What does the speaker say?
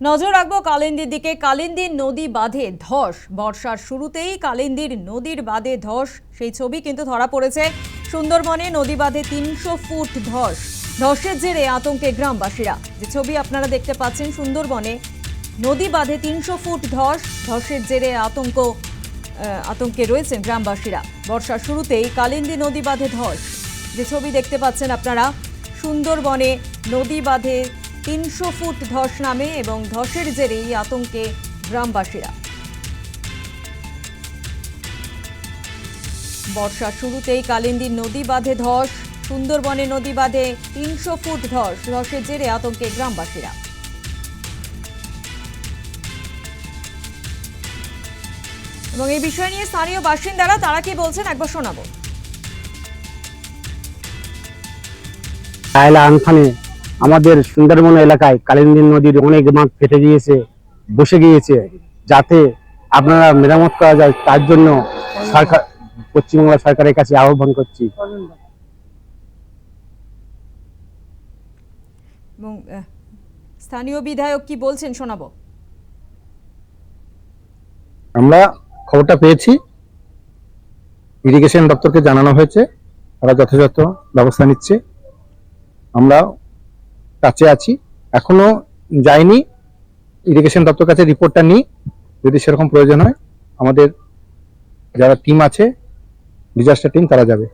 নজর রাখবো কালিন্দির দিকে। কালিন্দির নদী বাঁধে ধস, বর্ষার শুরুতেই কালিন্দির নদীর বাঁধে ধস, সেই ছবি কিন্তু ধরা পড়েছে। সুন্দরবনে নদী বাঁধে 300 ফুট ধস, ধসের জেরে আতঙ্কে গ্রামবাসীরা। যে ছবি আপনারা দেখতে পাচ্ছেন, সুন্দরবনে নদী বাঁধে 300 ফুট ধস, ধসের জেরে আতঙ্কে রয়েছেন গ্রামবাসীরা। বর্ষার শুরুতেই কালিন্দী নদী বাঁধে ধস, যে ছবি দেখতে পাচ্ছেন আপনারা, সুন্দরবনে নদী বাঁধে 300 ফুট ধস নামে এবং ধসের জেরেই আতঙ্কে গ্রামবাসীরা। বর্ষার শুরুতেই কালিন্দী নদী বাঁধে ধস, সুন্দরবনে নদী বাঁধে 300 ফুট ধস, ধসের জেরে আতঙ্কে গ্রামবাসীরা। এবং এই বিষয় নিয়ে স্থানীয় বাসিন্দারা তারা কি বলছেন একবার শোনাবো। আমাদের সুন্দরবন এলাকায় কালিন্দী নদীর অনেক বাঁধ ফেটে গিয়েছে, বসে গিয়েছে। যাতে আপনারা মেরামত করা যায় তার জন্য সরকার, পশ্চিমবঙ্গ সরকারের কাছে আহ্বান করছি। এবং স্থানীয় বিধায়ক কি বলছেন শোনাবো। আমরা খবরটা পেয়েছি, ইরিগেশন দপ্তরকে জানানো হয়েছে, তারা যথাযথ ব্যবস্থা নিচ্ছে। আমরা কাছে আছি, এখনো যাইনি, ইরিগেশন দপ্তর কাছে রিপোর্টটা নিই, যদি সেরকম প্রয়োজন হয় আমাদের যারা টিম আছে, ডিজাস্টার টিম, তারা যাবে।